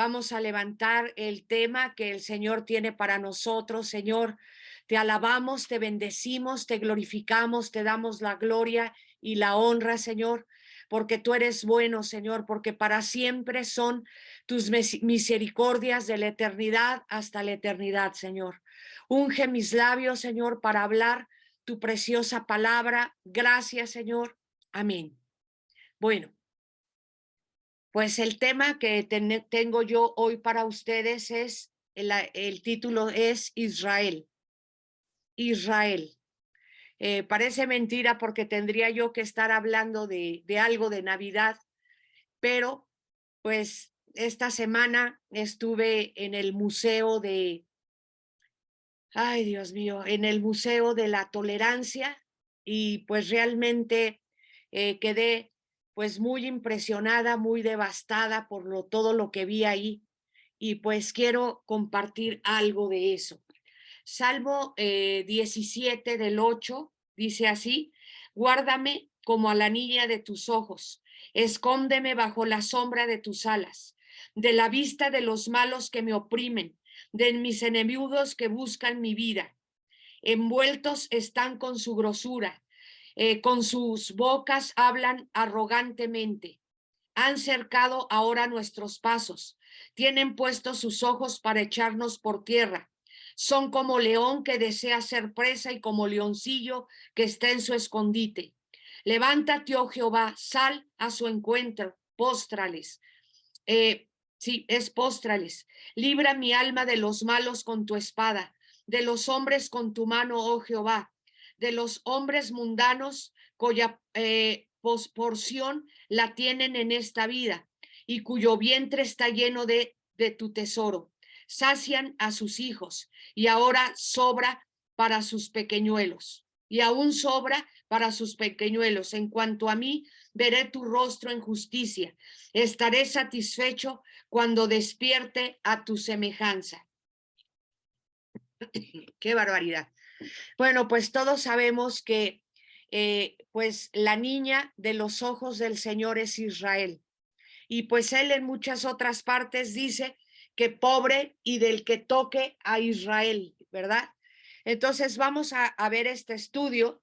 Vamos a levantar el tema que el Señor tiene para nosotros. Señor, te alabamos, te bendecimos, te glorificamos, te damos la gloria y la honra, Señor, porque tú eres bueno, Señor, porque para siempre son tus misericordias de la eternidad hasta la eternidad, Señor. Unge mis labios, Señor, para hablar tu preciosa palabra. Gracias, Señor. Amén. Bueno, pues el tema que tengo yo hoy para ustedes es, el título es Israel. Israel. Parece mentira porque tendría yo que estar hablando de algo de Navidad, pero pues esta semana estuve en el museo ay Dios mío, en el Museo de la Tolerancia y pues realmente quedé pues muy impresionada, muy devastada por todo lo que vi ahí y pues quiero compartir algo de eso. Salmo 17 del 8 dice así: guárdame como a la niña de tus ojos, escóndeme bajo la sombra de tus alas, de la vista de los malos que me oprimen, de mis enemigos que buscan mi vida. Envueltos están con su grosura, con sus bocas hablan arrogantemente. Han cercado ahora nuestros pasos, tienen puestos sus ojos para echarnos por tierra. Son como león que desea ser presa y como leoncillo que está en su escondite. Levántate, oh Jehová, sal a su encuentro, póstrales. Sí, es póstrales. Libra mi alma de los malos con tu espada, de los hombres con tu mano, oh Jehová, de los hombres mundanos cuya porción la tienen en esta vida y cuyo vientre está lleno de tu tesoro. Sacian a sus hijos y ahora sobra para sus pequeñuelos. Y aún sobra para sus pequeñuelos. En cuanto a mí, veré tu rostro en justicia. Estaré satisfecho cuando despierte a tu semejanza. Qué barbaridad. Bueno, pues todos sabemos que pues la niña de los ojos del Señor es Israel. Y pues él en muchas otras partes dice que pobre y del que toque a Israel, ¿verdad? Entonces vamos a ver este estudio.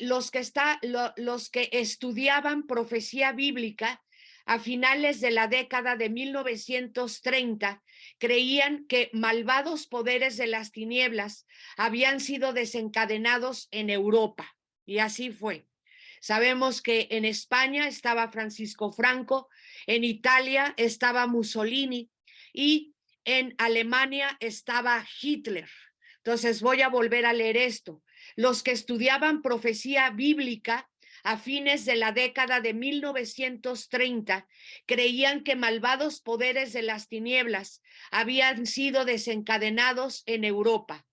Los que estudiaban profecía bíblica a finales de la década de 1930 creían que malvados poderes de las tinieblas habían sido desencadenados en Europa, y así fue. Sabemos que en España estaba Francisco Franco, en Italia estaba Mussolini y en Alemania estaba Hitler. Entonces voy a volver a leer esto. Los que estudiaban profecía bíblica a fines de la década de 1930 creían que malvados poderes de las tinieblas habían sido desencadenados en Europa.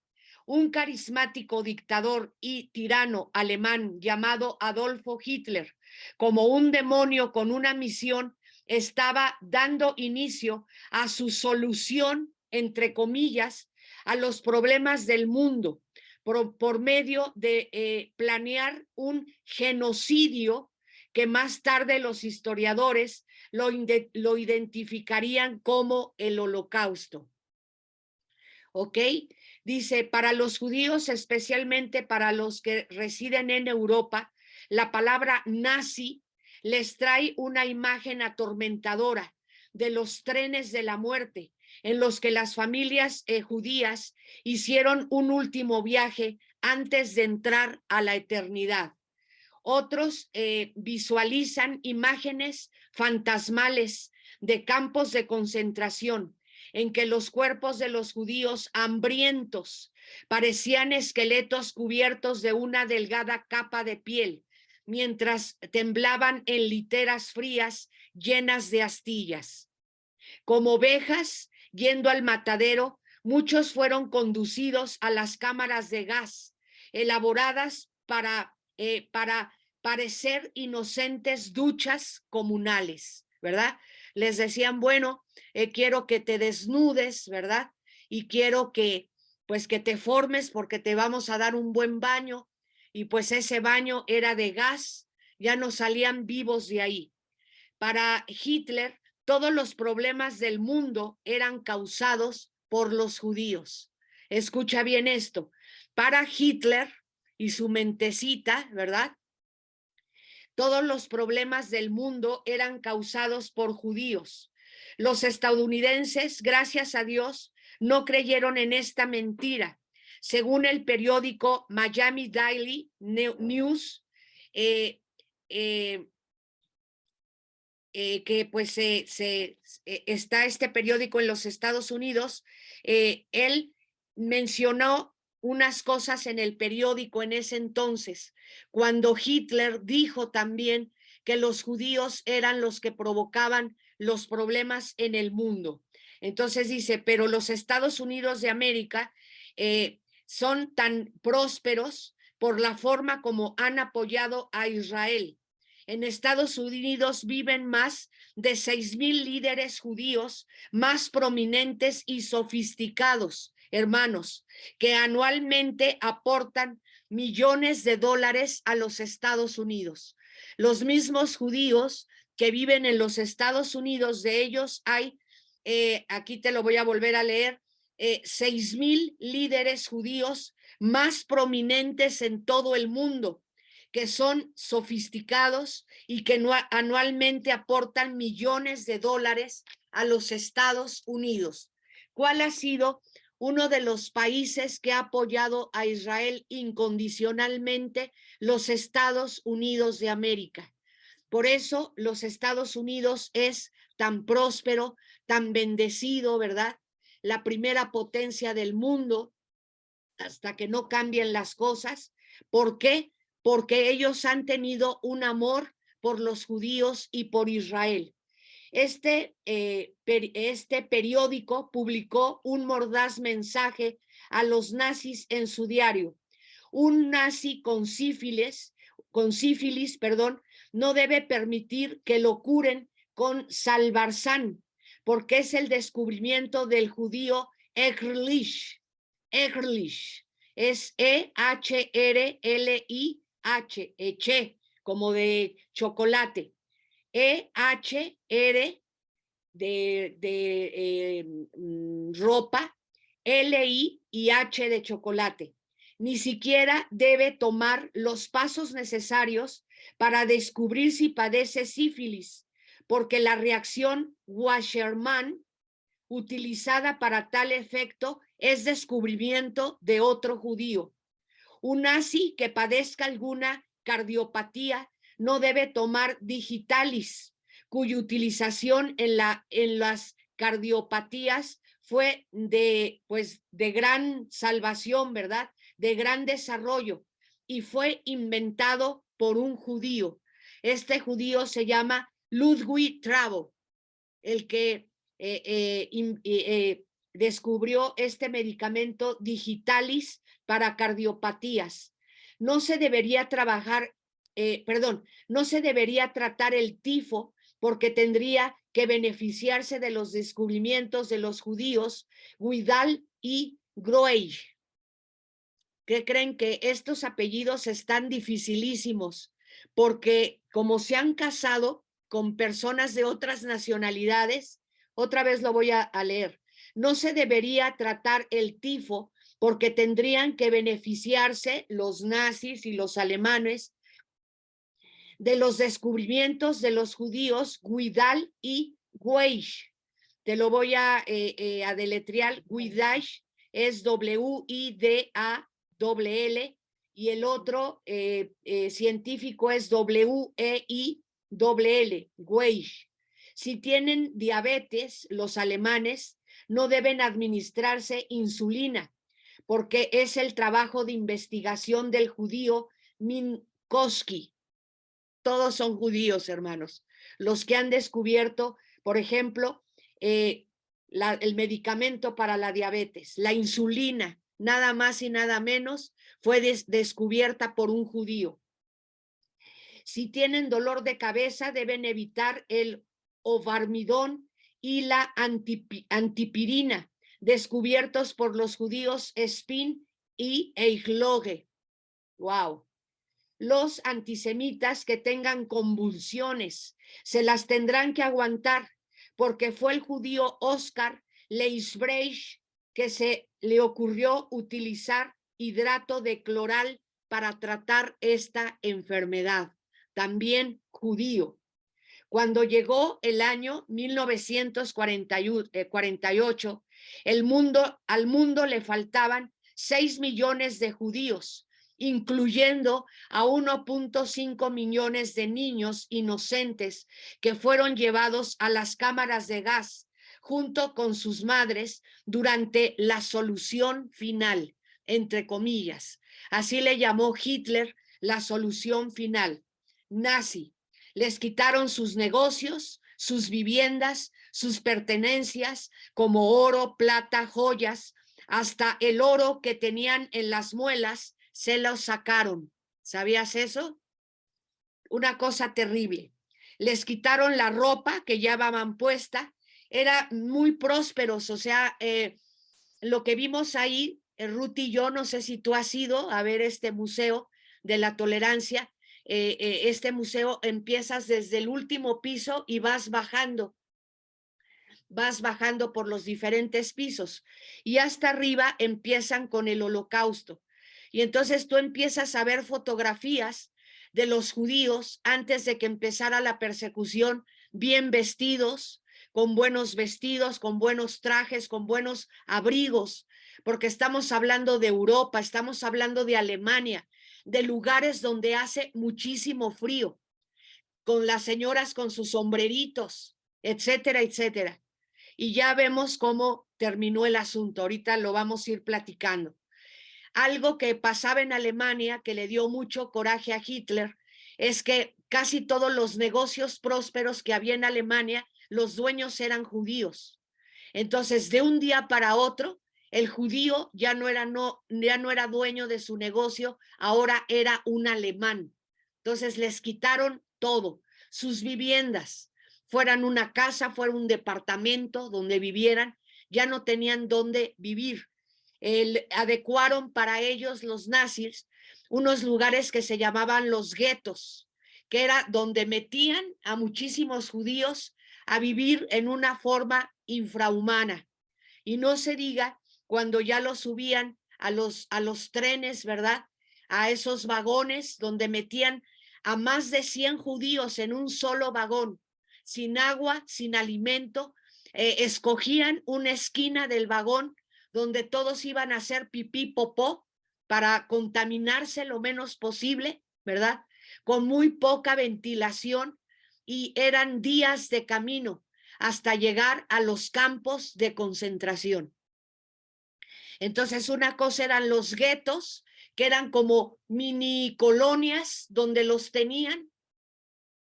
Un carismático dictador y tirano alemán llamado Adolfo Hitler, como un demonio con una misión, estaba dando inicio a su solución, entre comillas, a los problemas del mundo por medio de planear un genocidio que más tarde los historiadores lo identificarían como el Holocausto. ¿Ok? Dice, para los judíos, especialmente para los que residen en Europa, la palabra nazi les trae una imagen atormentadora de los trenes de la muerte, en los que las familias judías hicieron un último viaje antes de entrar a la eternidad. Otros visualizan imágenes fantasmales de campos de concentración en que los cuerpos de los judíos hambrientos parecían esqueletos cubiertos de una delgada capa de piel, mientras temblaban en literas frías llenas de astillas. Como ovejas yendo al matadero, muchos fueron conducidos a las cámaras de gas, elaboradas para parecer inocentes duchas comunales, ¿verdad? Les decían, bueno, quiero que te desnudes, ¿verdad? Y quiero que, pues, que te formes porque te vamos a dar un buen baño. Y pues ese baño era de gas, ya no salían vivos de ahí. Para Hitler, todos los problemas del mundo eran causados por los judíos. Escucha bien esto. Para Hitler y su mentecita, ¿verdad? Todos los problemas del mundo eran causados por judíos. Los estadounidenses, gracias a Dios, no creyeron en esta mentira. Según el periódico Miami Daily News, que pues está este periódico en los Estados Unidos, él mencionó unas cosas en el periódico en ese entonces, cuando Hitler dijo también que los judíos eran los que provocaban los problemas en el mundo. Entonces dice, pero los Estados Unidos de América son tan prósperos por la forma como han apoyado a Israel. En Estados Unidos viven más de 6,000 líderes judíos más prominentes y sofisticados, hermanos, que anualmente aportan millones de dólares a los Estados Unidos. Los mismos judíos que viven en los Estados Unidos, de ellos hay, aquí te lo voy a volver a leer, 6,000 líderes judíos más prominentes en todo el mundo, que son sofisticados y que anualmente aportan millones de dólares a los Estados Unidos. ¿Cuál ha sido uno de los países que ha apoyado a Israel incondicionalmente? Los Estados Unidos de América. Por eso los Estados Unidos es tan próspero, tan bendecido, ¿verdad? La primera potencia del mundo, hasta que no cambien las cosas. ¿Por qué? Porque ellos han tenido un amor por los judíos y por Israel. Este periódico publicó un mordaz mensaje a los nazis en su diario. Un nazi con sífilis, no debe permitir que lo curen con salvarsan, porque es el descubrimiento del judío Ehrlich. Ehrlich es E-H-R-L-I-H, Eche, como de chocolate. E-H-R de ropa, L-I y H de chocolate. Ni siquiera debe tomar los pasos necesarios para descubrir si padece sífilis, porque la reacción Wassermann utilizada para tal efecto es descubrimiento de otro judío. Un nazi que padezca alguna cardiopatía no debe tomar digitalis, cuya utilización en las cardiopatías fue de gran salvación, ¿verdad? De gran desarrollo, y fue inventado por un judío. Este judío se llama Ludwig Trabo, el que descubrió este medicamento digitalis para cardiopatías. No se debería no se debería tratar el tifo, porque tendría que beneficiarse de los descubrimientos de los judíos Widal y Groey. ¿Qué creen? Que estos apellidos están dificilísimos, porque como se han casado con personas de otras nacionalidades, otra vez lo voy a leer, no se debería tratar el tifo, porque tendrían que beneficiarse los nazis y los alemanes de los descubrimientos de los judíos Widal y Weish. Te lo voy a deletrear. Widal es W-I-D-A-L-L y el otro científico es W-E-I-L-L, Weish. Si tienen diabetes, los alemanes no deben administrarse insulina, porque es el trabajo de investigación del judío Minkowski. Todos son judíos, hermanos, los que han descubierto, por ejemplo, el medicamento para la diabetes, la insulina, nada más y nada menos, fue descubierta por un judío. Si tienen dolor de cabeza, deben evitar el ovarmidón y la antipirina, descubiertos por los judíos Spin y Eichloge. ¡Wow! Los antisemitas que tengan convulsiones se las tendrán que aguantar, porque fue el judío Oscar Leisbrecht que se le ocurrió utilizar hidrato de cloral para tratar esta enfermedad, también judío. Cuando llegó el año 1948, al mundo le faltaban 6 millones de judíos, incluyendo a 1.5 millones de niños inocentes que fueron llevados a las cámaras de gas junto con sus madres durante la solución final, entre comillas. Así le llamó Hitler la solución final, nazi. Les quitaron sus negocios, sus viviendas, sus pertenencias, como oro, plata, joyas, hasta el oro que tenían en las muelas, se lo sacaron. ¿Sabías eso? Una cosa terrible. Les quitaron la ropa que llevaban puesta, eran muy prósperos, o sea, lo que vimos ahí, Ruth y yo, no sé si tú has ido a ver este museo de la tolerancia. Este museo empiezas desde el último piso y vas bajando por los diferentes pisos y hasta arriba empiezan con el Holocausto. Y entonces tú empiezas a ver fotografías de los judíos antes de que empezara la persecución, bien vestidos, con buenos vestidos, con buenos trajes, con buenos abrigos, porque estamos hablando de Europa, estamos hablando de Alemania, de lugares donde hace muchísimo frío, con las señoras con sus sombreritos, etcétera, etcétera. Y ya vemos cómo terminó el asunto. Ahorita lo vamos a ir platicando. Algo que pasaba en Alemania que le dio mucho coraje a Hitler es que casi todos los negocios prósperos que había en Alemania, los dueños eran judíos. Entonces, de un día para otro, el judío ya no era dueño de su negocio, ahora era un alemán. Entonces les quitaron todo, sus viviendas, fueran una casa, fuera un departamento donde vivieran, ya no tenían dónde vivir. Adecuaron para ellos los nazis unos lugares que se llamaban los guetos, que era donde metían a muchísimos judíos a vivir en una forma infrahumana. Y no se diga cuando ya los subían a los trenes, ¿verdad? A esos vagones donde metían a más de 100 judíos en un solo vagón, sin agua, sin alimento, escogían una esquina del vagón donde todos iban a hacer pipí, popó, para contaminarse lo menos posible, ¿verdad? Con muy poca ventilación, y eran días de camino hasta llegar a los campos de concentración. Entonces, una cosa eran los guetos, que eran como mini colonias donde los tenían,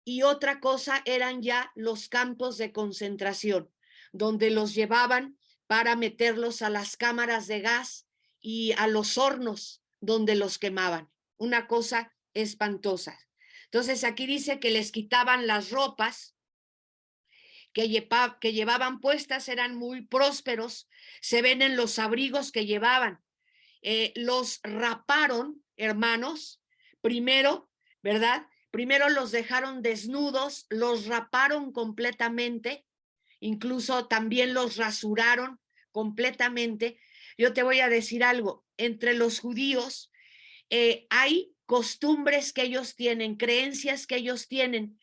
y otra cosa eran ya los campos de concentración, donde los llevaban para meterlos a las cámaras de gas y a los hornos donde los quemaban. Una cosa espantosa. Entonces, aquí dice que les quitaban las ropas que llevaban puestas, eran muy prósperos, se ven en los abrigos que llevaban. Los raparon, hermanos, primero, ¿verdad? Primero los dejaron desnudos, los raparon completamente, incluso también los rasuraron completamente. Yo te voy a decir algo, entre los judíos hay costumbres que ellos tienen, creencias que ellos tienen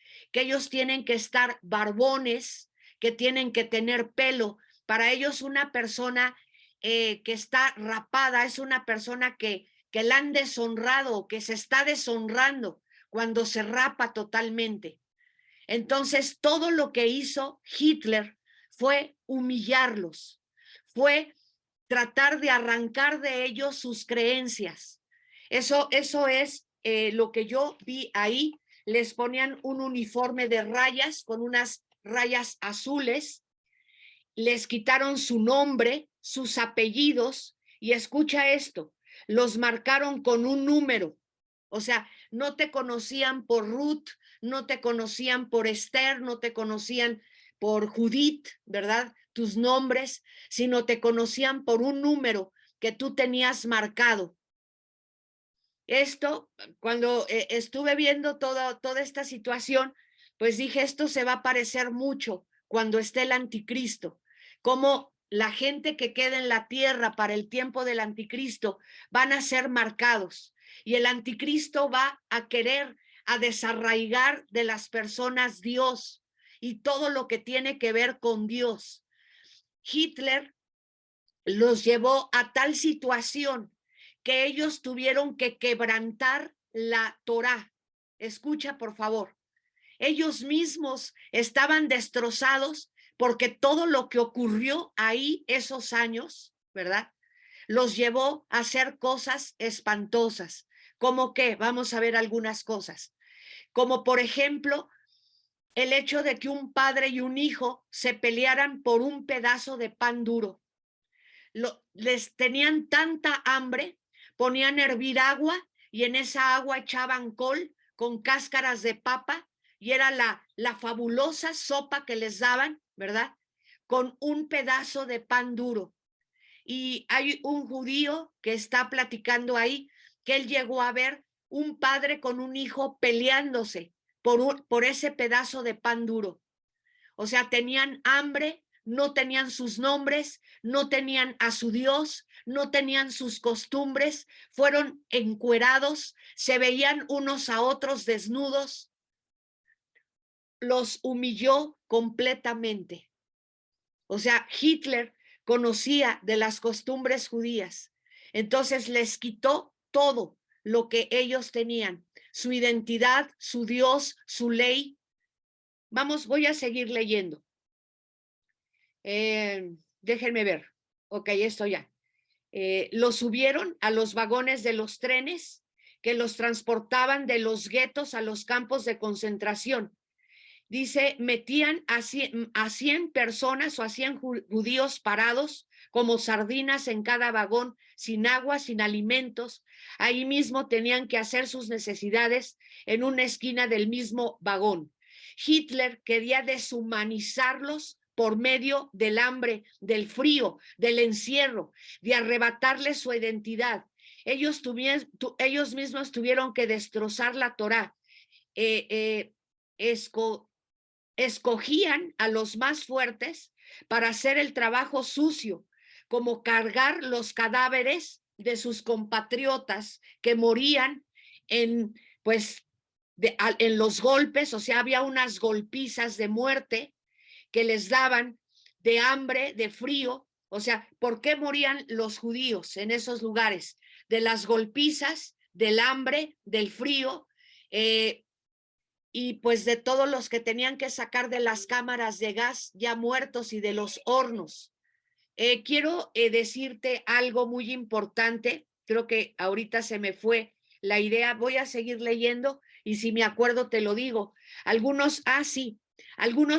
que estar barbones, que tienen que tener pelo. Para ellos una persona que está rapada es una persona que la han deshonrado, que se está deshonrando cuando se rapa totalmente. Entonces, todo lo que hizo Hitler fue humillarlos, fue tratar de arrancar de ellos sus creencias. Eso es lo que yo vi ahí. Les ponían un uniforme de rayas con unas rayas azules, les quitaron su nombre, sus apellidos, y escucha esto, los marcaron con un número. O sea, no te conocían por Ruth, no te conocían por Esther, no te conocían por Judith, ¿verdad? Tus nombres, sino te conocían por un número que tú tenías marcado. Esto, cuando estuve viendo toda esta situación, pues dije, esto se va a parecer mucho cuando esté el anticristo, cómo la gente que queda en la tierra para el tiempo del anticristo van a ser marcados y el anticristo va a querer a desarraigar de las personas Dios y todo lo que tiene que ver con Dios. Hitler los llevó a tal situación que ellos tuvieron que quebrantar la Torá. Escucha, por favor. Ellos mismos estaban destrozados porque todo lo que ocurrió ahí esos años, ¿verdad? Los llevó a hacer cosas espantosas. ¿Cómo qué? Vamos a ver algunas cosas. Como por ejemplo, el hecho de que un padre y un hijo se pelearan por un pedazo de pan duro. Les tenían tanta hambre, ponían a hervir agua y en esa agua echaban col con cáscaras de papa y era la fabulosa sopa que les daban, ¿verdad? Con un pedazo de pan duro. Y hay un judío que está platicando ahí que él llegó a ver un padre con un hijo peleándose por ese pedazo de pan duro. O sea, tenían hambre, no tenían sus nombres, no tenían a su Dios, no tenían sus costumbres, fueron encuerados, se veían unos a otros desnudos, los humilló completamente. O sea, Hitler conocía de las costumbres judías, entonces les quitó todo lo que ellos tenían, su identidad, su Dios, su ley. Vamos, voy a seguir leyendo. Déjenme ver. Ok, esto ya. Los subieron a los vagones de los trenes que los transportaban de los guetos a los campos de concentración. Dice, metían a 100 personas o a 100 judíos parados como sardinas en cada vagón, sin agua, sin alimentos. Ahí mismo tenían que hacer sus necesidades en una esquina del mismo vagón. Hitler quería deshumanizarlos por medio del hambre, del frío, del encierro, de arrebatarles su identidad. Ellos mismos tuvieron que destrozar la Torá. Escogían a los más fuertes para hacer el trabajo sucio, como cargar los cadáveres de sus compatriotas que morían en, pues, en los golpes, o sea, había unas golpizas de muerte que les daban de hambre, de frío. O sea, ¿por qué morían los judíos en esos lugares? De las golpizas, del hambre, del frío, y pues de todos los que tenían que sacar de las cámaras de gas ya muertos y de los hornos. Quiero decirte algo muy importante, creo que ahorita se me fue la idea, voy a seguir leyendo y si me acuerdo te lo digo. Algunos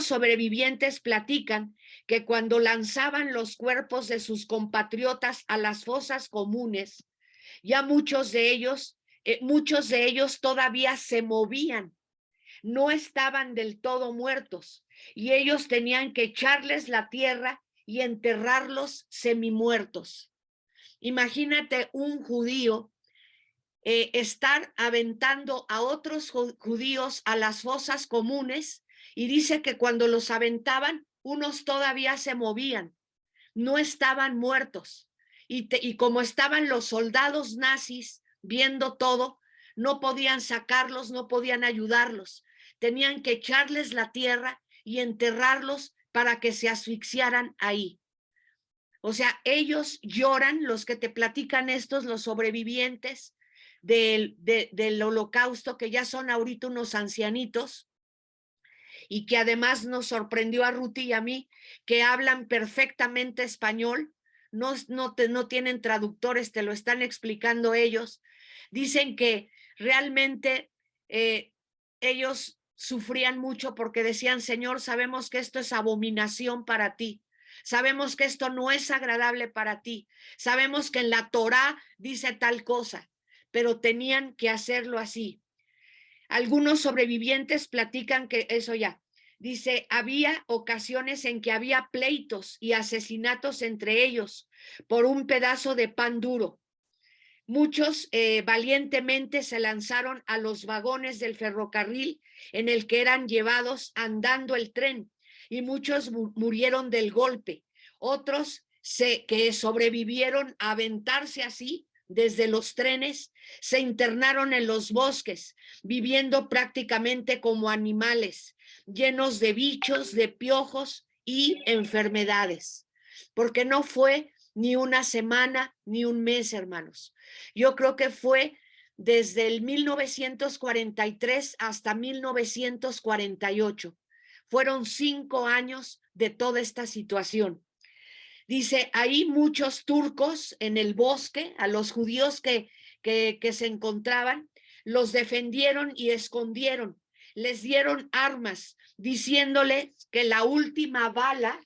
sobrevivientes platican que cuando lanzaban los cuerpos de sus compatriotas a las fosas comunes, ya muchos de ellos todavía se movían, no estaban del todo muertos y ellos tenían que echarles la tierra y enterrarlos semimuertos. Imagínate un judío estar aventando a otros judíos a las fosas comunes y dice que cuando los aventaban, unos todavía se movían, no estaban muertos. Y como estaban los soldados nazis viendo todo, no podían sacarlos, no podían ayudarlos. Tenían que echarles la tierra y enterrarlos para que se asfixiaran ahí. O sea, ellos lloran, los que te platican estos, los sobrevivientes del holocausto, que ya son ahorita unos ancianitos, y que además nos sorprendió a Ruti y a mí, que hablan perfectamente español, no tienen traductores, te lo están explicando ellos. Dicen que realmente ellos sufrían mucho porque decían, Señor, sabemos que esto es abominación para ti. Sabemos que esto no es agradable para ti. Sabemos que en la Torá dice tal cosa, pero tenían que hacerlo así. Algunos sobrevivientes platican que eso ya. Dice, había ocasiones en que había pleitos y asesinatos entre ellos por un pedazo de pan duro. Muchos valientemente se lanzaron a los vagones del ferrocarril en el que eran llevados andando el tren y muchos murieron del golpe. Otros que sobrevivieron a aventarse así desde los trenes, se internaron en los bosques, viviendo prácticamente como animales, llenos de bichos, de piojos y enfermedades, porque no fue ni una semana ni un mes, hermanos. Yo creo que fue desde el 1943 hasta 1948. Fueron 5 años de toda esta situación. Dice, ahí muchos turcos en el bosque, a los judíos que se encontraban, los defendieron y escondieron, les dieron armas, diciéndoles que la última bala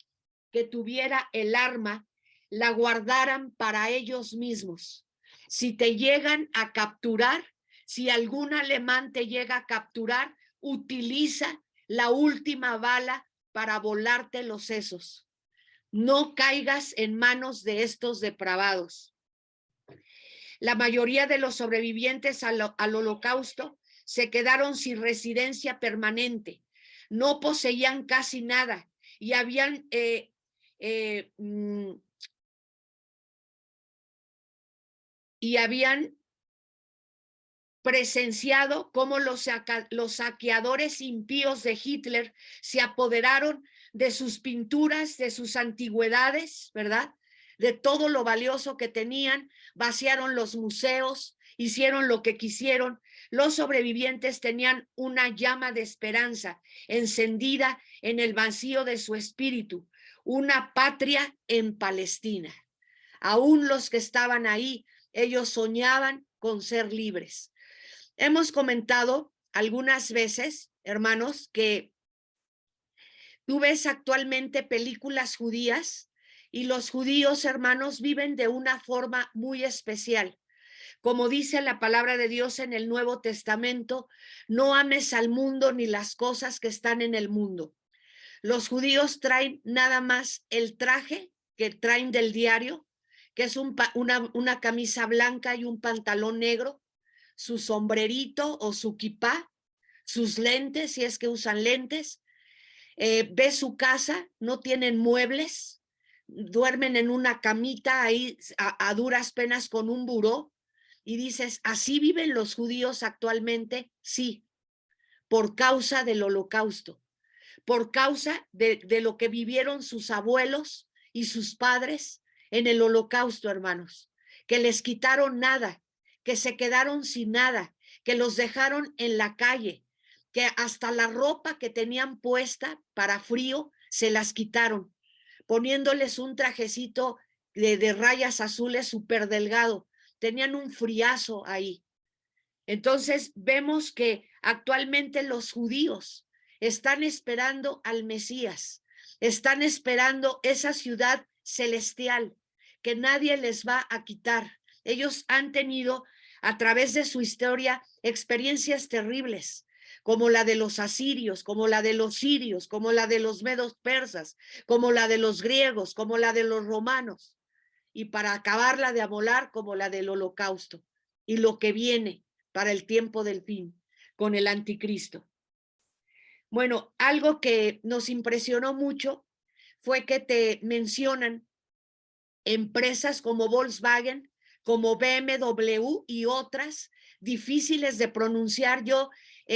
que tuviera el arma la guardaran para ellos mismos. Si te llegan a capturar, si algún alemán te llega a capturar, utiliza la última bala para volarte los sesos. No caigas en manos de estos depravados. La mayoría de los sobrevivientes al Holocausto se quedaron sin residencia permanente, no poseían casi nada y habían presenciado cómo los saqueadores impíos de Hitler se apoderaron de sus pinturas, de sus antigüedades, ¿verdad? De todo lo valioso que tenían, vaciaron los museos, hicieron lo que quisieron. Los sobrevivientes tenían una llama de esperanza encendida en el vacío de su espíritu, una patria en Palestina. Aún los que estaban ahí, ellos soñaban con ser libres. Hemos comentado algunas veces, hermanos, que tú ves actualmente películas judías y los judíos, hermanos, viven de una forma muy especial. Como dice la palabra de Dios en el Nuevo Testamento, no ames al mundo ni las cosas que están en el mundo. Los judíos traen nada más el traje que traen del diario, que es una camisa blanca y un pantalón negro, su sombrerito o su kipá, sus lentes, si es que usan lentes. Ve su casa, no tienen muebles, duermen en una camita ahí a duras penas con un buró, y dices, ¿así viven los judíos actualmente? Sí, por causa del Holocausto, por causa de lo que vivieron sus abuelos y sus padres en el Holocausto, hermanos, que les quitaron nada, que se quedaron sin nada, que los dejaron en la calle, que hasta la ropa que tenían puesta para frío se las quitaron, poniéndoles un trajecito de rayas azules súper delgado. Tenían un friazo ahí. Entonces vemos que actualmente los judíos están esperando al Mesías, están esperando esa ciudad celestial que nadie les va a quitar. Ellos han tenido a través de su historia experiencias terribles, como la de los asirios, como la de los sirios, como la de los medos persas, como la de los griegos, como la de los romanos, y para acabarla de amolar, como la del Holocausto y lo que viene para el tiempo del fin con el anticristo. Bueno, algo que nos impresionó mucho fue que te mencionan empresas como Volkswagen, como BMW y otras difíciles de pronunciar. Yo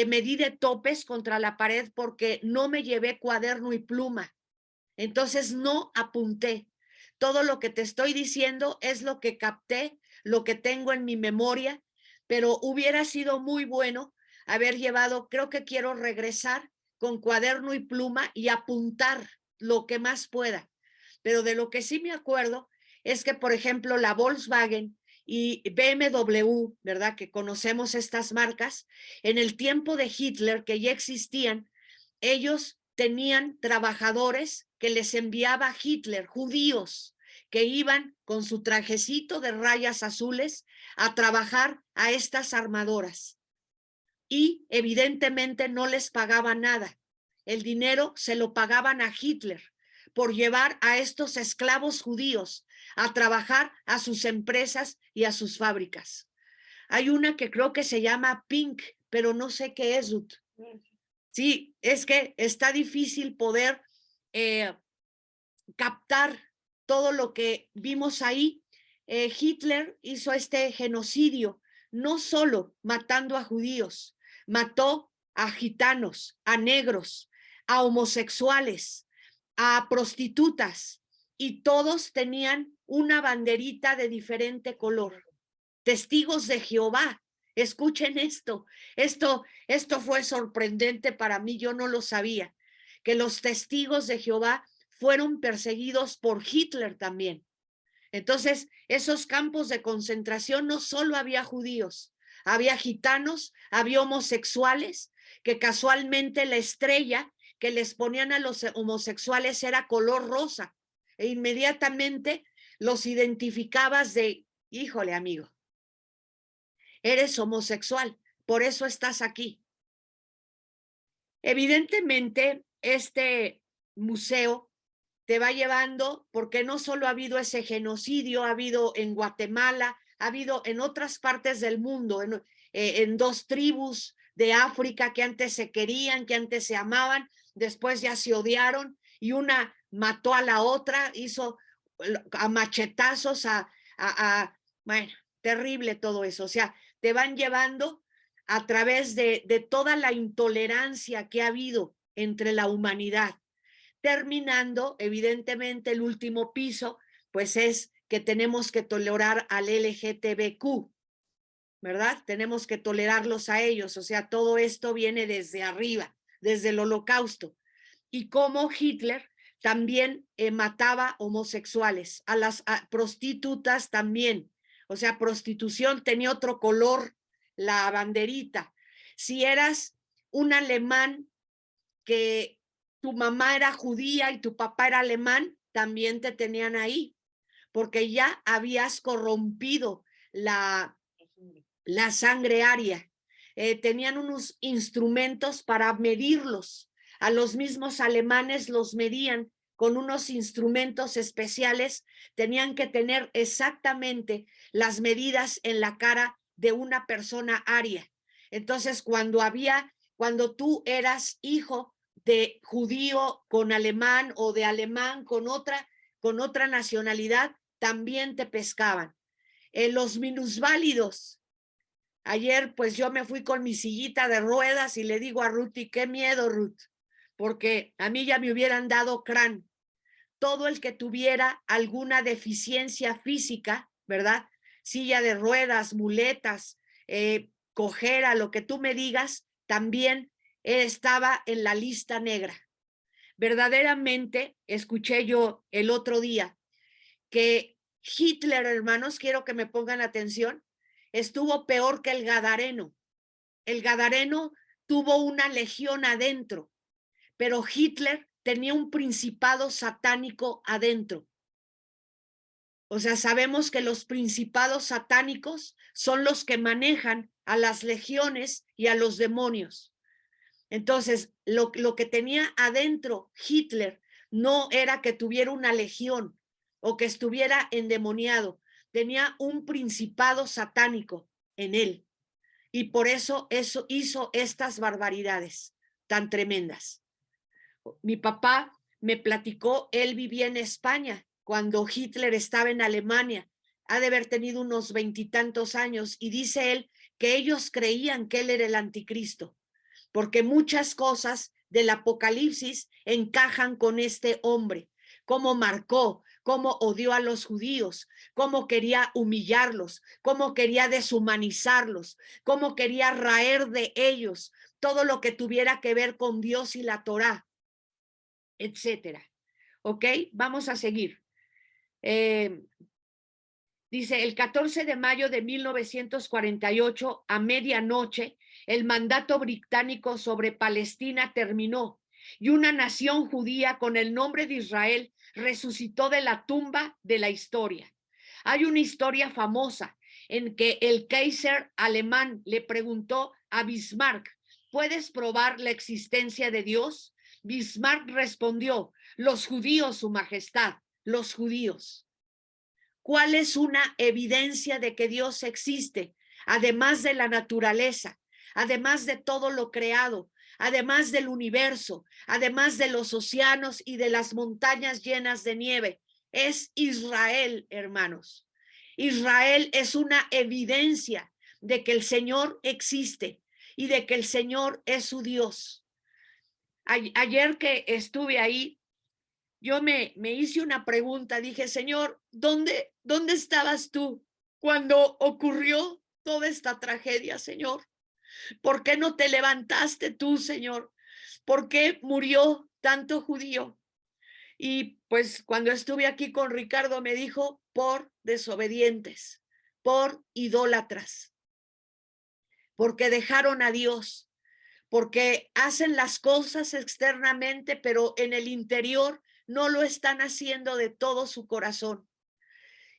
me di de topes contra la pared porque no me llevé cuaderno y pluma. Entonces no apunté. Todo lo que te estoy diciendo es lo que capté, lo que tengo en mi memoria, pero hubiera sido muy bueno haber llevado, creo que quiero regresar con cuaderno y pluma y apuntar lo que más pueda. Pero de lo que sí me acuerdo es que, por ejemplo, la Volkswagen y BMW, ¿verdad? Que conocemos estas marcas, en el tiempo de Hitler, que ya existían, ellos tenían trabajadores que les enviaba Hitler, judíos, que iban con su trajecito de rayas azules a trabajar a estas armadoras. Y evidentemente no les pagaban nada. El dinero se lo pagaban a Hitler por llevar a estos esclavos judíos a trabajar a sus empresas y a sus fábricas. Hay una que creo que se llama Pink, pero no sé qué es, Ruth. Sí, es que está difícil poder captar todo lo que vimos ahí, Hitler hizo este genocidio, no solo matando a judíos, mató a gitanos, a negros, a homosexuales, a prostitutas, y todos tenían una banderita de diferente color. Testigos de Jehová, escuchen esto fue sorprendente para mí, yo no lo sabía, que los testigos de Jehová fueron perseguidos por Hitler también. Entonces, esos campos de concentración no solo había judíos, había gitanos, había homosexuales, que casualmente la estrella que les ponían a los homosexuales era color rosa, e inmediatamente los identificabas de, híjole, amigo, eres homosexual, por eso estás aquí. Evidentemente, este museo te va llevando, porque no solo ha habido ese genocidio, ha habido en Guatemala, ha habido en otras partes del mundo, en dos tribus de África que antes se querían, que antes se amaban, después ya se odiaron, y una mató a la otra, hizo a machetazos, bueno, terrible todo eso. O sea, te van llevando a través de toda la intolerancia que ha habido entre la humanidad, terminando, evidentemente, el último piso, pues es que tenemos que tolerar al LGTBQ, ¿verdad? Tenemos que tolerarlos a ellos, o sea, todo esto viene desde arriba, desde el Holocausto. Y cómo Hitler también mataba homosexuales, a las prostitutas también, o sea, prostitución tenía otro color, la banderita. Si eras un alemán que tu mamá era judía y tu papá era alemán, también te tenían ahí, porque ya habías corrompido la sangre aria. Tenían unos instrumentos para medirlos. A los mismos alemanes los medían con unos instrumentos especiales, tenían que tener exactamente las medidas en la cara de una persona aria. Entonces, cuando tú eras hijo de judío con alemán o de alemán con otra nacionalidad, también te pescaban. Los minusválidos. Ayer pues yo me fui con mi sillita de ruedas y le digo a Ruth, qué miedo, Ruth, porque a mí ya me hubieran dado crán. Todo el que tuviera alguna deficiencia física, ¿verdad? Silla de ruedas, muletas, cojera, lo que tú me digas, también estaba en la lista negra. Verdaderamente, escuché yo el otro día que Hitler, hermanos, quiero que me pongan atención, estuvo peor que el Gadareno. El Gadareno tuvo una legión adentro, pero Hitler tenía un principado satánico adentro. O sea, sabemos que los principados satánicos son los que manejan a las legiones y a los demonios. Entonces, lo que tenía adentro Hitler no era que tuviera una legión o que estuviera endemoniado, tenía un principado satánico en él. Y por eso hizo estas barbaridades tan tremendas. Mi papá me platicó, él vivía en España cuando Hitler estaba en Alemania, ha de haber tenido unos 20 y tantos años, y dice él que ellos creían que él era el anticristo, porque muchas cosas del Apocalipsis encajan con este hombre, cómo marcó, cómo odió a los judíos, cómo quería humillarlos, cómo quería deshumanizarlos, cómo quería raer de ellos todo lo que tuviera que ver con Dios y la Torá, etcétera. ¿Ok? Vamos a seguir. Dice, el 14 de mayo de 1948, a medianoche, el mandato británico sobre Palestina terminó y una nación judía con el nombre de Israel resucitó de la tumba de la historia. Hay una historia famosa en que el Kaiser alemán le preguntó a Bismarck, ¿puedes probar la existencia de Dios? Bismarck respondió, los judíos, su majestad, los judíos. ¿Cuál es una evidencia de que Dios existe? Además de la naturaleza, además de todo lo creado, además del universo, además de los océanos y de las montañas llenas de nieve, es Israel, hermanos. Israel es una evidencia de que el Señor existe y de que el Señor es su Dios. Ayer que estuve ahí, yo me hice una pregunta, dije, Señor, ¿dónde estabas tú cuando ocurrió toda esta tragedia, Señor? ¿Por qué no te levantaste tú, Señor? ¿Por qué murió tanto judío? Y pues cuando estuve aquí con Ricardo me dijo, por desobedientes, por idólatras, porque dejaron a Dios, porque hacen las cosas externamente, pero en el interior no lo están haciendo de todo su corazón.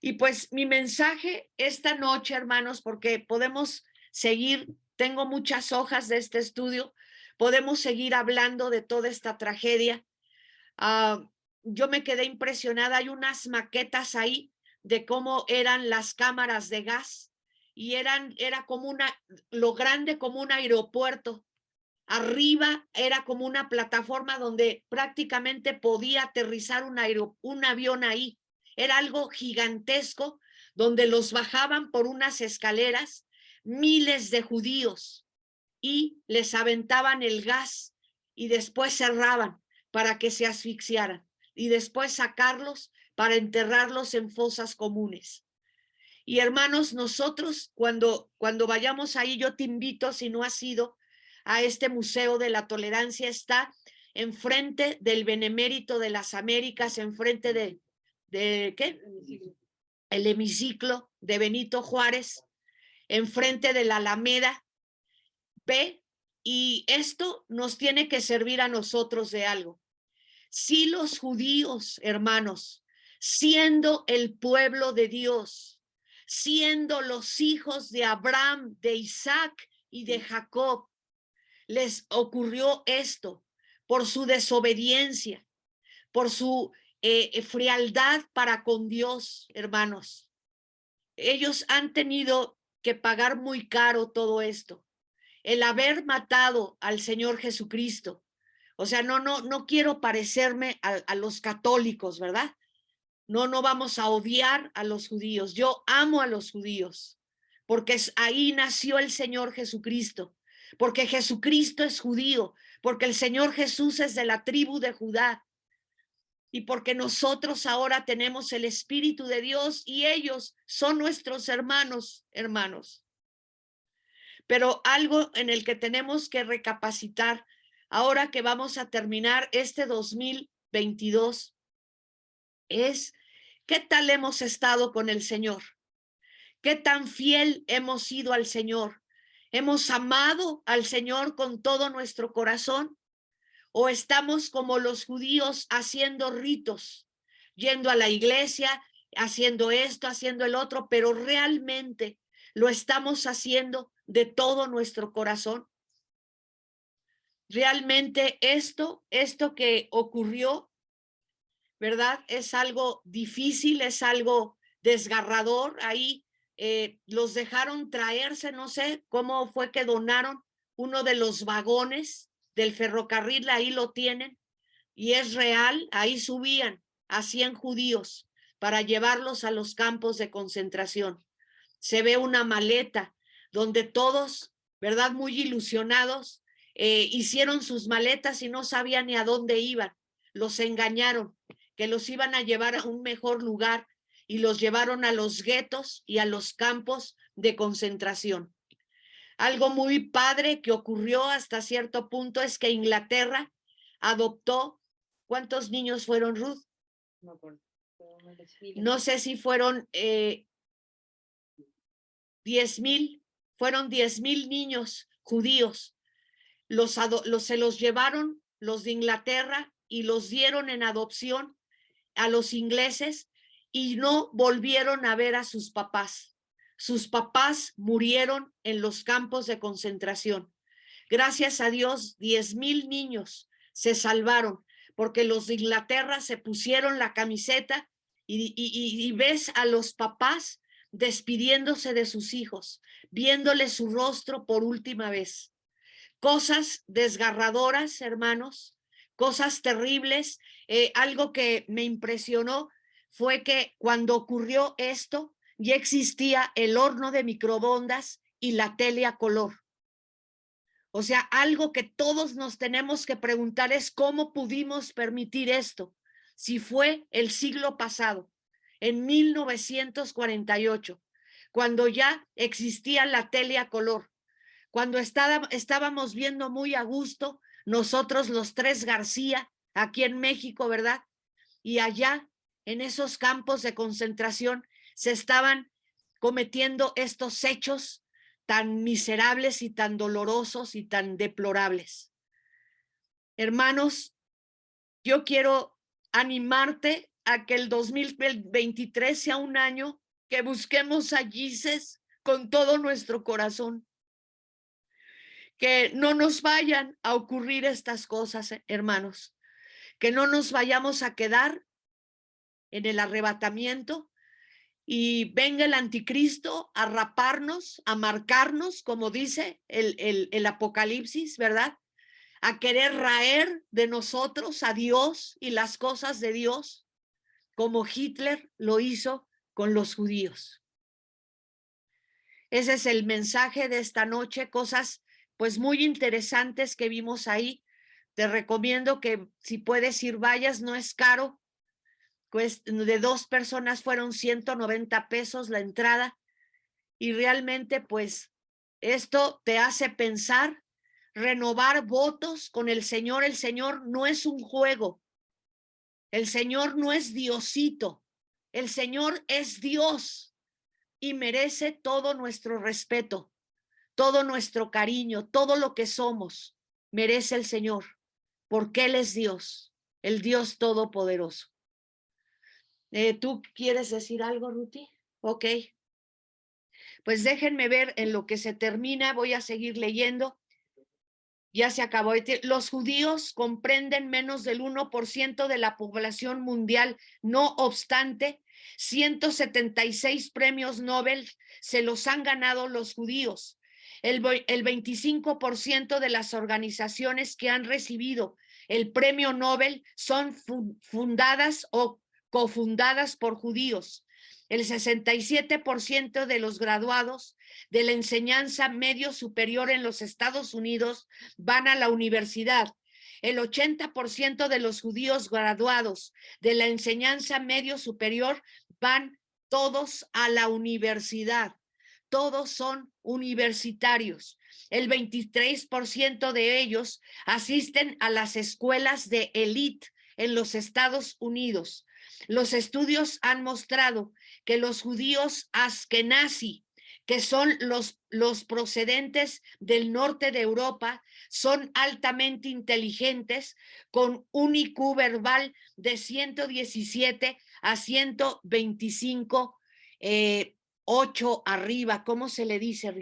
Y pues mi mensaje esta noche, hermanos, porque podemos seguir, tengo muchas hojas de este estudio, podemos seguir hablando de toda esta tragedia. Yo me quedé impresionada, hay unas maquetas ahí de cómo eran las cámaras de gas y era como lo grande como un aeropuerto. Arriba era como una plataforma donde prácticamente podía aterrizar un avión ahí. Era algo gigantesco donde los bajaban por unas escaleras miles de judíos y les aventaban el gas y después cerraban para que se asfixiaran y después sacarlos para enterrarlos en fosas comunes. Y hermanos, nosotros cuando vayamos ahí, yo te invito, si no has ido, a este Museo de la Tolerancia, está enfrente del Benemérito de las Américas, enfrente de ¿qué? El hemiciclo de Benito Juárez, enfrente de la Alameda. Ve, y esto nos tiene que servir a nosotros de algo. Si los judíos, hermanos, siendo el pueblo de Dios, siendo los hijos de Abraham, de Isaac y de Jacob, les ocurrió esto por su desobediencia, por su frialdad para con Dios, hermanos. Ellos han tenido que pagar muy caro todo esto. El haber matado al Señor Jesucristo. O sea, no quiero parecerme a los católicos, ¿verdad? No vamos a odiar a los judíos. Yo amo a los judíos, porque ahí nació el Señor Jesucristo, porque Jesucristo es judío, porque el Señor Jesús es de la tribu de Judá, y porque nosotros ahora tenemos el Espíritu de Dios y ellos son nuestros hermanos. Pero algo en el que tenemos que recapacitar ahora que vamos a terminar este 2022 es qué tal hemos estado con el Señor, qué tan fiel hemos sido al Señor. ¿Hemos amado al Señor con todo nuestro corazón? ¿O estamos como los judíos haciendo ritos, yendo a la iglesia, haciendo esto, haciendo el otro, pero realmente lo estamos haciendo de todo nuestro corazón? Realmente esto que ocurrió, ¿verdad? Es algo difícil, es algo desgarrador. Ahí los dejaron traerse, no sé cómo fue que donaron uno de los vagones del ferrocarril, ahí lo tienen, y es real, ahí subían a 100 judíos para llevarlos a los campos de concentración. Se ve una maleta donde todos, ¿verdad? Muy ilusionados, hicieron sus maletas y no sabían ni a dónde iban. Los engañaron, que los iban a llevar a un mejor lugar y los llevaron a los guetos y a los campos de concentración. Algo muy padre que ocurrió hasta cierto punto es que Inglaterra adoptó, ¿cuántos niños fueron, Ruth? No sé si fueron 10,000, fueron 10,000 niños judíos. Se los llevaron los de Inglaterra y los dieron en adopción a los ingleses y no volvieron a ver a sus papás. Sus papás murieron en los campos de concentración. Gracias a Dios, 10,000 niños se salvaron porque los de Inglaterra se pusieron la camiseta y ves a los papás despidiéndose de sus hijos, viéndole su rostro por última vez. cosas desgarradoras, hermanos, cosas terribles. Algo que me impresionó fue que cuando ocurrió esto, ya existía el horno de microondas y la tele a color. O sea, algo que todos nos tenemos que preguntar es cómo pudimos permitir esto, si fue el siglo pasado, en 1948, cuando ya existía la tele a color, cuando estábamos viendo muy a gusto nosotros los tres García, aquí en México, ¿verdad? Y allá, en esos campos de concentración, se estaban cometiendo estos hechos tan miserables y tan dolorosos y tan deplorables. Hermanos, yo quiero animarte a que el 2023 sea un año que busquemos a Jesus con todo nuestro corazón. Que no nos vayan a ocurrir estas cosas, hermanos. Que no nos vayamos a quedar en el arrebatamiento y venga el anticristo a raparnos, a marcarnos, como dice el Apocalipsis, ¿verdad? A querer raer de nosotros a Dios y las cosas de Dios, como Hitler lo hizo con los judíos. Ese es el mensaje de esta noche, cosas pues muy interesantes que vimos ahí. Te recomiendo que si puedes ir, vayas, no es caro. Pues de 2 personas fueron 190 pesos la entrada y realmente pues esto te hace pensar, renovar votos con el Señor. El Señor no es un juego, el Señor no es Diosito, el Señor es Dios y merece todo nuestro respeto, todo nuestro cariño, todo lo que somos, merece el Señor, porque Él es Dios, el Dios todopoderoso. ¿Tú quieres decir algo, Ruti? Ok. Pues déjenme ver en lo que se termina, voy a seguir leyendo. Ya se acabó. Los judíos comprenden menos del 1% de la población mundial. No obstante, 176 premios Nobel se los han ganado los judíos. El 25% de las organizaciones que han recibido el premio Nobel son fundadas o cofundadas por judíos. El 67% de los graduados de la enseñanza medio superior en los Estados Unidos van a la universidad. El 80% de los judíos graduados de la enseñanza medio superior van todos a la universidad. Todos son universitarios. El 23% de ellos asisten a las escuelas de élite en los Estados Unidos. Los estudios han mostrado que los judíos askenazi, que son los procedentes del norte de Europa, son altamente inteligentes, con un IQ verbal de 117 a 125, 8 arriba. ¿Cómo se le dice, Ricardo?